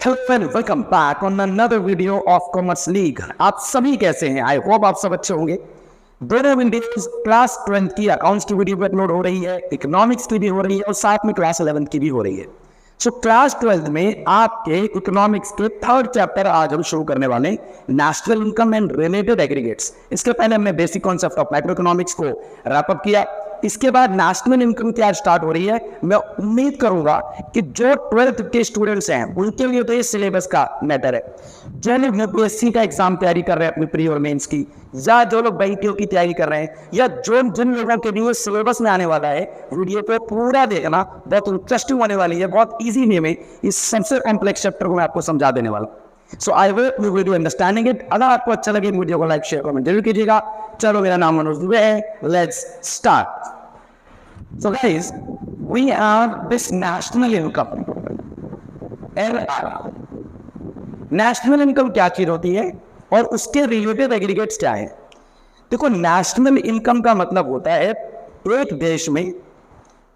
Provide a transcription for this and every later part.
Hello and welcome back on another video of commerce league. आप सभी कैसे हैं? आई होप आप सब अच्छे होंगे। दोनों वीडियोस क्लास 12 की अकाउंट्स की वीडियो पे अपलोड हो रही है, इकोनॉमिक्स की भी हो रही है और साथ में क्लास 11 की भी हो रही है। सो क्लास 12 में आपके इकोनॉमिक्स के थर्ड चैप्टर आज हम शुरू करने वाले, national income and related aggregates. इसके पहले हमने basic concept of macro economics को रैप अप किया। इसके बाद नेशनल इनकम की आज स्टार्ट हो रही है। मैं उम्मीद करूंगा कि जो 12th के स्टूडेंट्स हैं उनके लिए तो ये सिलेबस का मैटर है। जो लोग यूपीएससी का एग्जाम तैयारी कर रहे हैं अपनी प्री और मेंस की, या जो लोग BTO की तैयारी कर रहे हैं, या जिन लोगों के लिए सिलेबस में आने वाला है, वीडियो को पूरा देखना, बहुत इंटरेस्टिंग होने वाली है। बहुत ईजी वे में इस सबसे कॉम्प्लेक्स चैप्टर को मैं आपको समझा देने वाला हूँ। So I will do understanding it. अगर आपको अच्छा लगे वीडियो को लाइक शेयर कमेंट जरूर कीजिएगा। चलो, मेरा नाम मनोज दुबे है। Let's start. So guys, we have this national income. National income क्या चीज होती है और उसके रिलेटेड एग्रीगेट्स क्या है? देखो, नेशनल इनकम का मतलब होता है एक देश में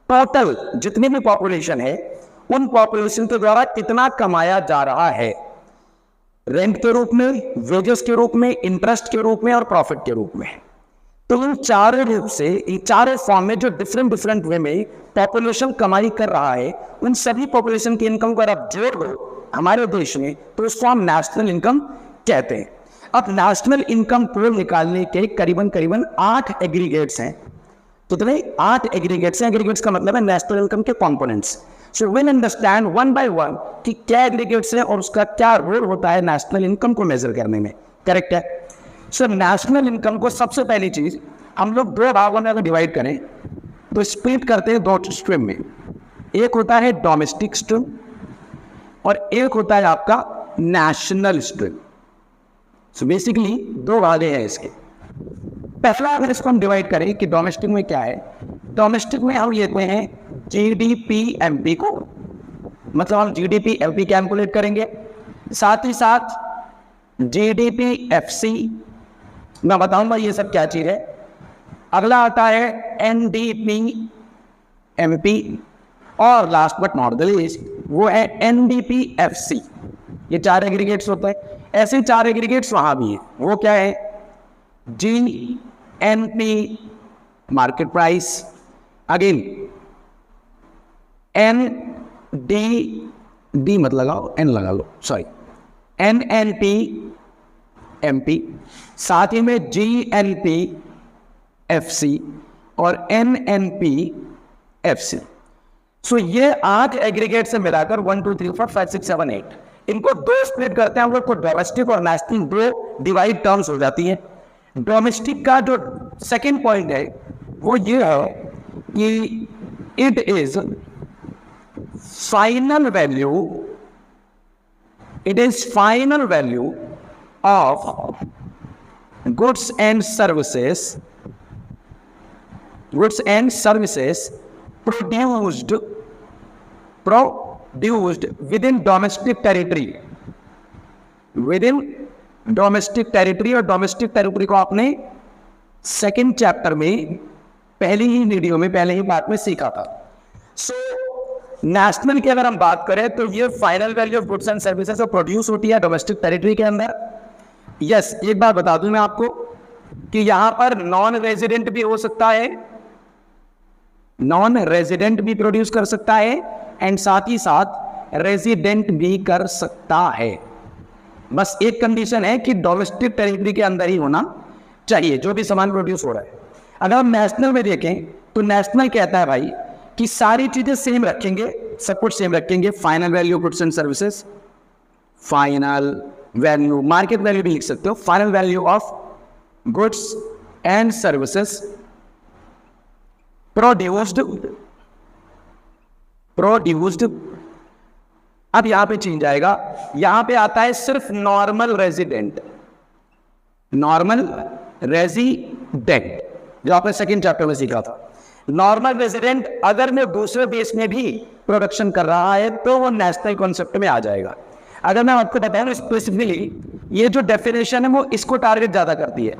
टोटल जितनी भी पॉपुलेशन है उन पॉपुलेशन के द्वारा कितना कमाया जा रहा है, रेंट के रूप में, वेजेस के रूप में, इंटरेस्ट के रूप में और प्रॉफिट के रूप में। तो इन चारों रूप से, इन चारों फॉर्म में जो डिफरेंट वे में पॉपुलेशन कमाई कर रहा है, उन सभी पॉपुलेशन की इनकम को अगर आप जोड़ दो हमारे देश में तो उसको हम नेशनल इनकम कहते हैं। अब नेशनल इनकम को निकालने के करीबन 8 एग्रीगेट्स हैं। तो कितने? 8 एग्रीगेट्स हैं। एग्रीगेट्स का मतलब है नेशनल इनकम के components. So will understand one by one कि क्या एग्रीगेट्स है और उसका क्या रोल होता है नेशनल इनकम को मेजर करने में। करेक्ट है? सर, नेशनल इनकम को सबसे पहली चीज हम लोग 2 भागों में अगर डिवाइड करें तो स्प्लिट करते हैं 2 स्ट्रीम में। एक होता है डोमेस्टिक स्ट्रीम और एक होता है आपका नेशनल स्ट्रीम। सो बेसिकली 2 भाग हैं इसके। पहला अगर इसको हम डिवाइड करें कि डोमेस्टिक में क्या है, डोमेस्टिक में हम लेते हैं GDP-MP को, मतलब हम GDP-MP कैलकुलेट करेंगे, साथ ही साथ GDP-FC। मैं बताऊंगा ये सब क्या चीज है। अगला आता है NDP-MP और last but not the least वो है NDP-FC। ये 4 एग्रीगेट्स होते हैं। ऐसे 4 एग्रीगेट्स वहां भी हैं। वो क्या है? GNP market price, again ND मत लगाओ, N लगा लो, सॉरी, NNP-MP, साथ ही में GNP-FC और NNP-FC। सो ये 8 एग्रीगेट से मिलाकर 1 2 3 4 5 6 7 8 इनको 2 स्प्लिट करते हैं हम लोग को। डोमेस्टिक और नेशनल 2 डिवाइड टर्म्स हो जाती है। डोमेस्टिक का जो सेकेंड पॉइंट है वो ये है कि it is final value of goods and services produced within domestic territory। और डोमेस्टिक टेरिटरी को आपने सेकेंड चैप्टर में पहले ही पार्ट में सीखा था। सो नेशनल की अगर हम बात करें तो ये final value of goods and services produce होती है डोमेस्टिक टेरिटरी के अंदर। यस, एक बात बता दूं मैं आपको कि यहां पर नॉन रेजिडेंट भी हो सकता है, नॉन रेजिडेंट भी प्रोड्यूस कर सकता है एंड साथ ही साथ रेजिडेंट भी कर सकता है। बस एक कंडीशन है कि डोमेस्टिक टेरिटरी के अंदर ही होना चाहिए जो भी सामान प्रोड्यूस हो रहा है। अगर हम नेशनल में देखें तो नेशनल कहता है भाई कि सारी चीजें सेम रखेंगे, सब कुछ सेम रखेंगे। Final value goods and services, final value, market value भी लिख सकते हो, final value of goods and services produced. अब यहां पे चेंज आएगा, यहां पे आता है सिर्फ नॉर्मल रेजिडेंट, जो आपने सेकेंड चैप्टर में सीखा था। नॉर्मल रेजिडेंट अगर मैं दूसरे देश में भी प्रोडक्शन कर रहा है तो वो नेशनल कॉन्सेप्ट में आ जाएगा। अगर मैं आपको बताऊं स्पेसिफिकली, ये जो डेफिनेशन है वो इसको टारगेट ज्यादा करती है।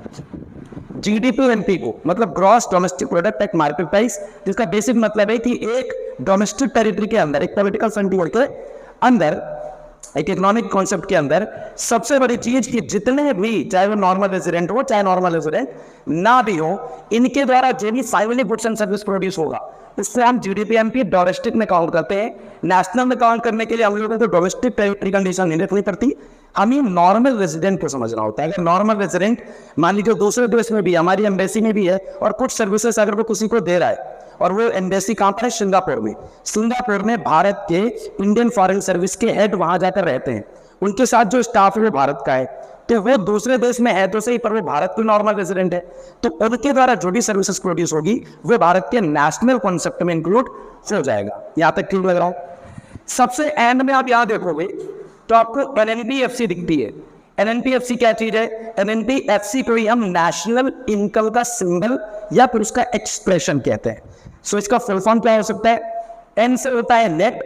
GDP-MP को, मतलब gross domestic product at market price, जिसका बेसिक मतलब है कि एक डोमेस्टिक टेरिटरी के अंदर, एक पॉलिटिकल फ्रंटियर के अंदर एक इकोनॉमिक कॉन्सेप्ट के अंदर सबसे बड़ी चीज कि जितने भी, चाहे वो नॉर्मल रेजिडेंट हो चाहे नॉर्मल रेजिडेंट ना भी हो, इनके द्वारा जो भी finally goods and service produce होगा उससे हम जीडीपीएमपी डोमेस्टिक में काउंट करते हैं। नेशनल में काउंट करने के लिए हम लोगों को डोमेस्टिक टेरिटरी कंडीशन नहीं रखनी पड़ती, हमें नॉर्मल रेजिडेंट को समझना होता है। अगर नॉर्मल रेजिडेंट मान लीजिए दूसरे देश में भी, हमारी एम्बेसी में भी है और कुछ सर्विसेज अगर वो किसी को दे रहा है और वो एम्बेसी कहाँ पर है, सिंगापुर में, सिंगापुर में भारत के इंडियन फॉरेन सर्विस के हेड वहां जाकर रहते हैं, उनके साथ जो स्टाफ है वो भारत का है, तो वो दूसरे देश में है तो सही पर वो भारत के नॉर्मल रेजिडेंट है, तो उनके द्वारा जो भी सर्विसेज प्रोड्यूस होगी वो भारत के नेशनल कॉन्सेप्ट में इंक्लूड हो जाएगा। यहाँ तक क्यों लग रहा हूँ। सबसे एंड में आप यहाँ देखोगे तो आपको एनएनपीएफसी दिखती है। एनएनपीएफसी क्या चीज है? एनएनपीएफसी को ही हम नेशनल इनकम का सिंबल या फिर उसका एक्सप्रेशन कहते हैं। सो इसका फुल फॉर्म क्या हो सकता है? एन से होता है नेट,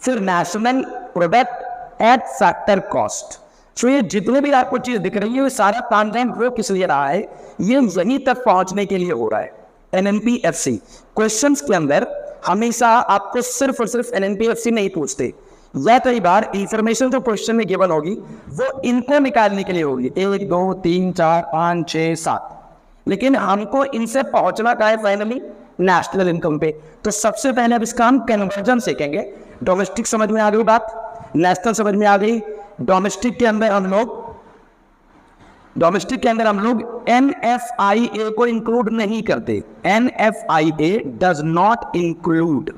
फिर national product at factor cost. So ये जितने भी आपको चीज दिख रही है, ये सारा कॉन्टेंट वो किस लिए रहा है, ये वहीं तक पहुंचने के लिए हो रहा है। एनएनपीएफसी क्वेश्चंस के अंदर हमेशा आपको सिर्फ और सिर्फ एनएनपीएफसी नहीं पूछते, या कई बार इंफॉर्मेशन जो क्वेश्चन में गिवन होगी वो इनको निकालने के लिए होगी, 1 2 3 4 5 6 7, लेकिन हमको इनसे पहुंचना का है फाइनली नेशनल इनकम पे। तो सबसे पहले अब इसका हम कन्वर्जन सीखेंगे। डोमेस्टिक समझ में आ गई बात, नेशनल समझ में आ गई। डोमेस्टिक के अंदर हम लोग NFIA को इंक्लूड नहीं करते। NFIA does not include.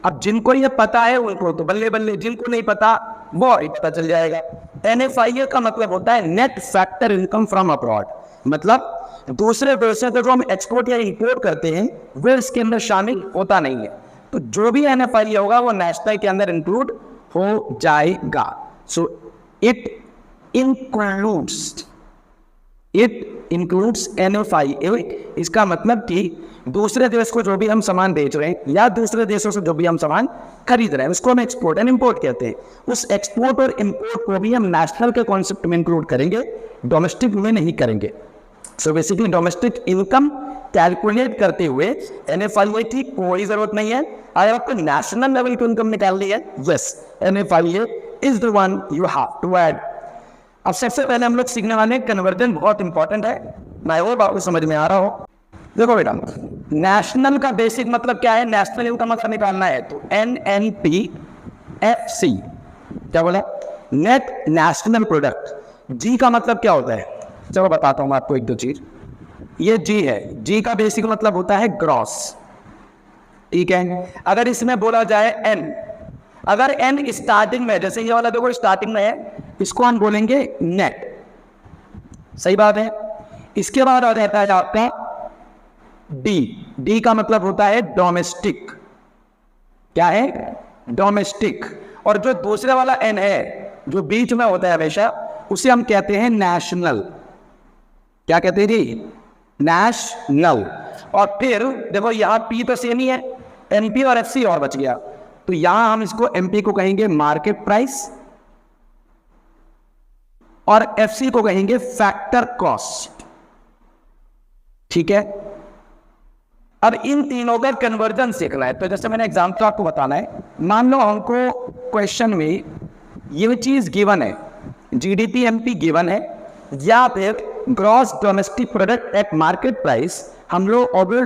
अब जिनको ये पता है उनको तो बल्ले बल्ले, जिनको नहीं पता वो पता चल जाएगा। NFIA का मतलब होता है net factor income from abroad, मतलब दूसरे देश से जो हम एक्सपोर्ट या इंपोर्ट करते हैं वो इसके अंदर शामिल होता नहीं है। तो जो भी NFIA होगा वो नेशनल के अंदर इंक्लूड हो जाएगा। So it includes NFIA। इसका मतलब कि दूसरे देश को जो भी हम सामान बेच रहे हैं या दूसरे देशों से जो भी हम सामान खरीद रहे हैं उसको हम एक्सपोर्ट एंड इंपोर्ट कहते हैं। उस एक्सपोर्ट और इंपोर्ट को भी हम नेशनल के कॉन्सेप्ट में इंक्लूड करेंगे, डोमेस्टिक में नहीं करेंगे। So basically domestic income calculate करते हुए NFIA की कोई जरूरत नहीं है। अगर आपको नेशनल लेवल की इनकम निकालनी है, yes NFIA is the one you have to add. अब सबसे पहले हम लोग सीखने वाले कन्वर्जन, बहुत इंपॉर्टेंट है, मैं वो आपको समझ में आ रहा हो। देखो बेटा, नेशनल का बेसिक मतलब क्या है? नेशनल इनकम अगर निकालना है तो NNPFC क्या बोला? Net national product. जी का मतलब क्या होता है? चलो बताता हूँ मैं आपको एक दो चीज। ये जी है, जी का बेसिक मतलब होता है ग्रॉस, ठीक है। अगर इसमें बोला जाए एन, अगर एन स्टार्टिंग में, जैसे ये वाला देखो स्टार्टिंग में है, इसको हम बोलेंगे नेट, सही बात है। इसके बाद आ जाता है आपका डी। डी का मतलब होता है डोमेस्टिक। क्या है? डोमेस्टिक। और जो दूसरे वाला एन है जो बीच में होता है हमेशा, उसे हम कहते हैं नेशनल। क्या कहते हैं जी? नेशनल। और फिर देखो यहाँ पी तो सेम ही है, एनपी और एफसी और बच गया, तो यहां हम इसको एमपी को कहेंगे मार्केट प्राइस और एफसी को कहेंगे फैक्टर कॉस्ट, ठीक है। अब इन तीनों का कन्वर्जन सीखना है। तो जैसे मैंने एग्जाम्पल आपको बताना है, मान लो हमको क्वेश्चन में ये चीज गिवन है, जीडीपी एमपी गिवन है, या फिर gross domestic product at market price हम लोग और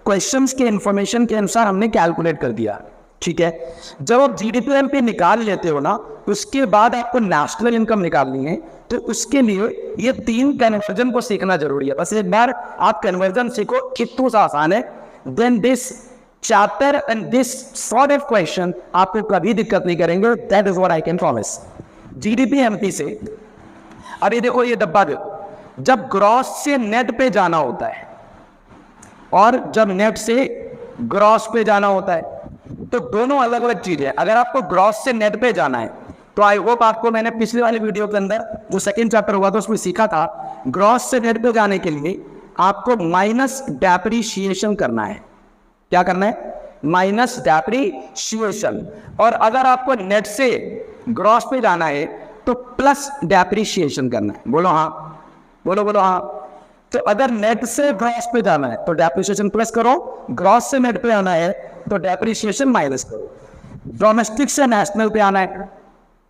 क्वेश्चंस के इंफॉर्मेशन के अनुसार हमने कैलकुलेट कर दिया, ठीक है। जब आप जीडीपी एमपी निकाल लेते हो ना, उसके बाद आपको नेशनल इनकम निकालनी है, तो उसके लिए ये तीन कन्वर्जन को सीखना जरूरी है। बस एक बार आप कन्वर्जन सीखो, कितना सा आसान है, then this chapter and this sort of question आपको कभी दिक्कत नहीं करेंगे। That is what I can promise. GDP MP से अभी देखो ये डब्बा देखो, जब ग्रॉस से नेट पे जाना होता है और जब नेट से ग्रॉस पे जाना होता है, तो दोनों अलग अलग चीज है। अगर आपको ग्रॉस से नेट पे जाना है तो आई होप आपको मैंने पिछले वाले वीडियो के अंदर जो सेकंड चैप्टर हुआ था उसमें सीखा था, ग्रॉस से नेट पे जाने के लिए आपको माइनस डेप्रिशिएशन करना है। क्या करना है? Minus depreciation. और अगर आपको नेट से ग्रॉस पे जाना है तो प्लस डेप्रिशिएशन करना है। बोलो हाँ, बोलो बोलो हाँ। तो अगर नेट से ग्रॉस पे जाना है तो डेप्रिशिएशन प्लस करो, ग्रॉस से नेट पे आना है तो डेप्रिशिएशन माइनस करो। डोमेस्टिक से नेशनल पे आना है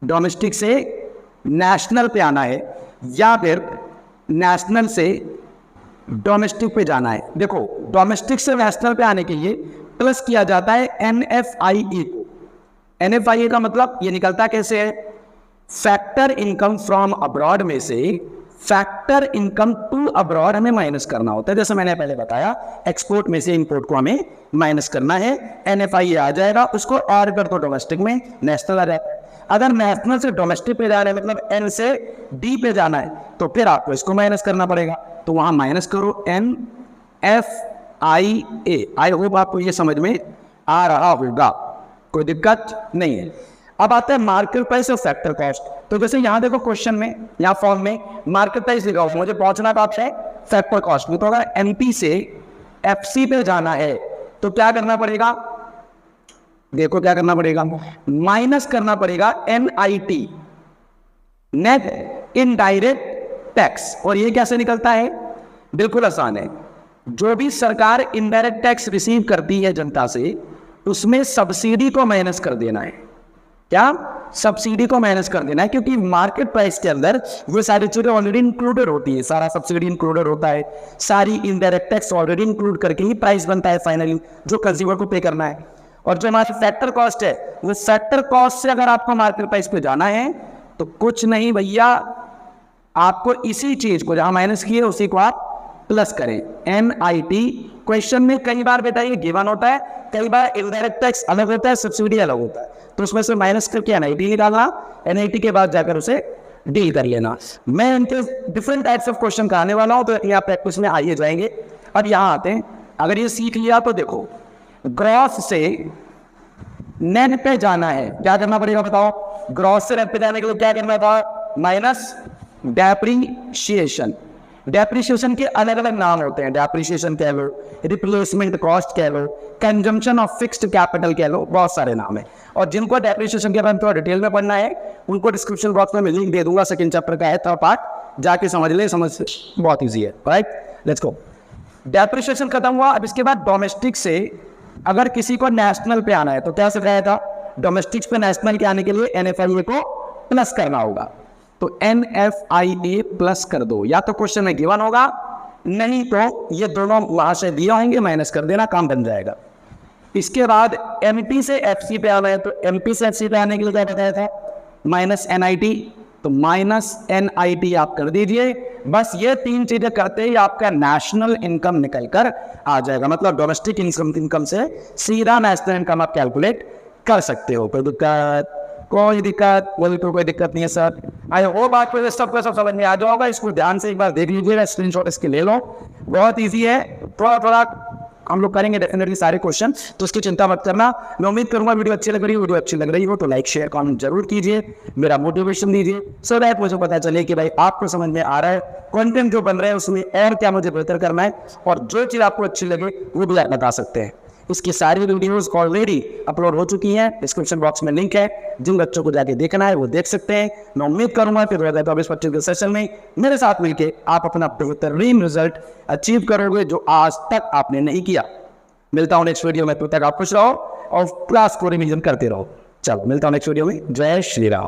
डोमेस्टिक से नेशनल पे आना है या फिर नेशनल से डोमेस्टिक पे जाना है। देखो डोमेस्टिक से नेशनल पे आने के लिए प्लस किया जाता है NFIE को। NFIE का मतलब ये निकलता कैसे है, फैक्टर इनकम फ्रॉम अब्रॉड में से फैक्टर इनकम टू अब्रॉड हमें माइनस करना होता है। जैसे मैंने पहले बताया एक्सपोर्ट में से इंपोर्ट को हमें माइनस करना है, NFIE आ जाएगा, उसको और कर दो डोमेस्टिक में, नेशनल आ जाता है। अगर नेशनल से डोमेस्टिक पे जाना है मतलब N से D पे जाना है तो फिर आपको इसको माइनस करना पड़ेगा, तो वहां माइनस करो NFIA। आई होप आपको ये समझ में आ रहा होगा, कोई दिक्कत नहीं है। अब आता है मार्केट प्राइस और फैक्टर कॉस्ट। तो जैसे यहाँ देखो क्वेश्चन में, यहाँ फॉर्म में मार्केट प्राइस लिखा हो, मुझे पहुंचना कहाँ से, फैक्टर कॉस्ट में। तो अगर MP से FC पे जाना है तो क्या करना पड़ेगा, देखो क्या करना पड़ेगा, माइनस करना पड़ेगा NIT, नेट इनडायरेक्ट टैक्स। और ये कैसे निकलता है, बिल्कुल आसान है, जो भी सरकार इनडायरेक्ट टैक्स रिसीव करती है जनता से उसमें सब्सिडी को माइनस कर देना है। क्या, सब्सिडी को माइनस कर देना है, क्योंकि मार्केट प्राइस के अंदर वो सारी चीजें ऑलरेडी इंक्लूडेड होती है, सारा सब्सिडी इंक्लूडेड होता है, सारी इनडायरेक्ट टैक्स ऑलरेडी इंक्लूड करके ही प्राइस बनता है फाइनली, जो कंज्यूमर को पे करना है। और जो हमारी फैक्टर कॉस्ट है, वो फैक्टर कॉस्ट से अगर आपको मार्केट प्राइस पे जाना है तो कुछ नहीं भैया, आपको इसी चीज को जहां माइनस किए उसी को आप प्लस करें, NIT। क्वेश्चन में कई बार बेटा ये गिवन होता है, कई बार इनडायरेक्ट टैक्स अलग होता है, सब्सिडी अलग होता है, तो उसमें से माइनस करके NIT निकालना, NIT के बाद जाकर उसे डील कर लेना। मैं इनके डिफरेंट टाइप्स ऑफ क्वेश्चन कराने वाला हूं, तो यहाँ प्रैक्टिस में आइए जाएंगे। अब यहाँ आते हैं, अगर ये सीख लिया तो देखो ग्रॉस से नेट पे जाना है, क्या करना पड़ेगा बताओ, ग्रॉस से नेट पे जाने के लिए क्या करना था, माइनस डेप्रीशिएशन। डेप्रीशिएशन के अलग अलग नाम होते हैं, डेप्रीशिएशन कह लो, रिप्लेसमेंट कॉस्ट कह लो, कंजम्पशन ऑफ फिक्स्ड कैपिटल कह लो, बहुत सारे नाम है। और जिनको डेप्रीशिएशन के बारे में थोड़ा डिटेल में पढ़ना है उनको डिस्क्रिप्शन बॉक्स में मैं लिंक दे दूंगा, सेकंड चैप्टर का है थर्ड पार्ट, जाके समझ ले, समझ बहुत ईजी है, राइट। Let's go. डेप्रीशिएशन खत्म हुआ। अब इसके बाद डोमेस्टिक से अगर किसी को नेशनल पे आना है तो क्या सिखाया था, डोमेस्टिक पे नेशनल के आने के लिए NFIA को प्लस करना होगा, तो NFIA प्लस कर दो, या तो क्वेश्चन में गिवन होगा, नहीं तो ये दोनों वहां से दिए होंगे, माइनस कर देना, काम बन जाएगा। इसके बाद MP से FC पे आना है, तो MP से FC पे आने के लिए क्या बताया था, माइनस NIT, तो माइनस NIT आप कर दीजिए। बस ये तीन चीजें करते ही आपका नेशनल इनकम निकल कर आ जाएगा, मतलब डोमेस्टिक इनकम से सीधा नेशनल इनकम आप कैलकुलेट कर सकते हो। कोई दिक्कत, कोई दिक्कत, बोले तो कोई दिक्कत नहीं है सर। आई होप आपको सब समझ में आ जाओगा। इसको ध्यान से एक बार देख लीजिएगा, स्क्रीनशॉट इसके ले लो, बहुत ईजी है। थोड़ा हम लोग करेंगे डेफिनेटली सारे क्वेश्चन, तो उसकी चिंता मत करना। मैं उम्मीद करूंगा वीडियो अच्छी लग रही हो तो लाइक शेयर कमेंट जरूर कीजिए, मेरा मोटिवेशन दीजिए, सो दैट मुझे पता चले कि भाई आपको समझ में आ रहा है, कंटेंट जो बन रहा है उसमें और क्या मुझे बेहतर करना है, और जो चीज़ आपको अच्छी लगे वो भी आप बता सकते हैं। इसकी सारी वीडियोस ऑलरेडी अपलोड हो चुकी हैं, डिस्क्रिप्शन बॉक्स में लिंक है, जिन बच्चों को जाके देखना है वो देख सकते हैं। मैं उम्मीद करूंगा कि 2024-25 के सेशन में मेरे साथ मिलकर आप अपना बेहतरीन रिजल्ट अचीव करोगे जो आज तक आपने नहीं किया। मिलता हूं नेक्स्ट वीडियो में, तब तक आप खुश रहो और क्लास को रिवीजन करते रहो। चलो मिलता हूं नेक्स्ट वीडियो में। जय श्री राम।